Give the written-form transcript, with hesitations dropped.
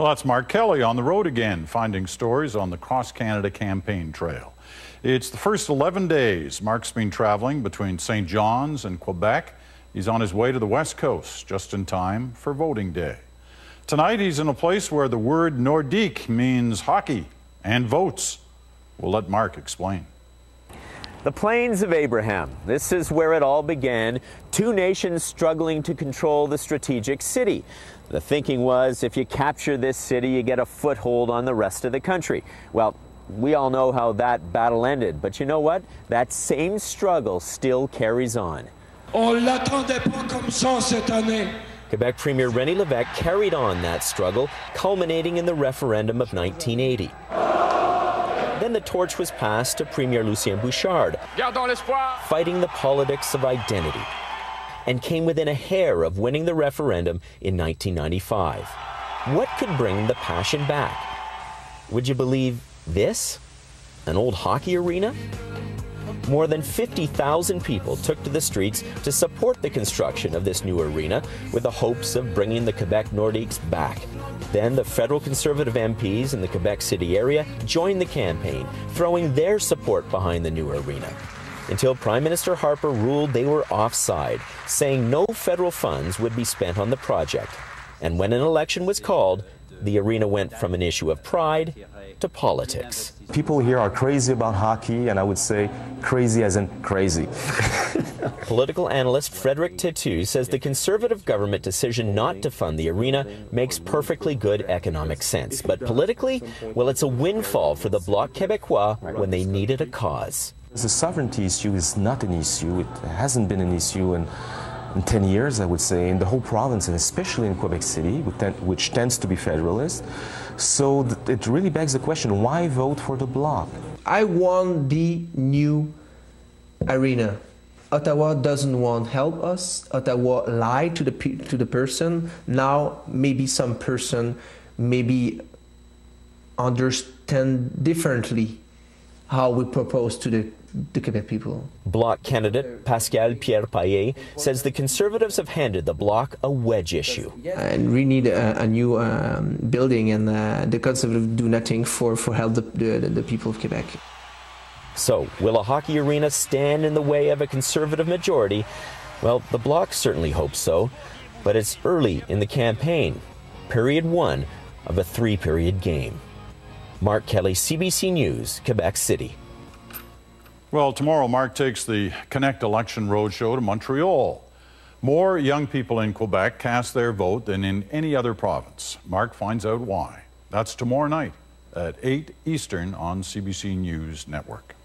Well, that's Mark Kelly on the road again, finding stories on the Cross Canada campaign trail. It's the first 11 days Mark's been traveling between St. John's and Quebec. He's on his way to the West Coast, just in time for voting day. Tonight, he's in a place where the word Nordique means hockey and votes. We'll let Mark explain. The Plains of Abraham. This is where it all began. Two nations struggling to control the strategic city. The thinking was if you capture this city, you get a foothold on the rest of the country. Well, we all know how that battle ended, but you know what? That same struggle still carries on. On l'attendait pas comme ça cette année. Quebec Premier René Lévesque carried on that struggle, culminating in the referendum of 1980. Then the torch was passed to Premier Lucien Bouchard, fighting the politics of identity, and came within a hair of winning the referendum in 1995. What could bring the passion back? Would you believe this? An old hockey arena? More than 50,000 people took to the streets to support the construction of this new arena with the hopes of bringing the Quebec Nordiques back. Then the federal Conservative MPs in the Quebec City area joined the campaign, throwing their support behind the new arena. Until Prime Minister Harper ruled they were offside, saying no federal funds would be spent on the project. And when an election was called, the arena went from an issue of pride to politics. People here are crazy about hockey, and I would say crazy as in crazy. Political analyst Frédéric Tétu says the Conservative government decision not to fund the arena makes perfectly good economic sense. But politically, well, it's a windfall for the Bloc Québécois when they needed a cause. The sovereignty issue is not an issue. It hasn't been an issue in 10 years, I would say, in the whole province, and especially in Quebec City, which tends to be federalist. So it really begs the question, why vote for the Bloc? I want the new arena. Ottawa doesn't want to help us. Ottawa lied to the person. Now maybe some person maybe understand differently how we propose to the Quebec people. Bloc candidate Pascal Pierre-Paillet says the Conservatives have handed the Bloc a wedge issue. And we need a new building, and the Conservatives do nothing for help the people of Quebec. So, will a hockey arena stand in the way of a Conservative majority? Well, the Bloc certainly hopes so, but it's early in the campaign, period one of a three-period game. Mark Kelly, CBC News, Quebec City. Well, tomorrow Mark takes the Connect Election Roadshow to Montreal. More young people in Quebec cast their vote than in any other province. Mark finds out why. That's tomorrow night at 8 Eastern on CBC News Network.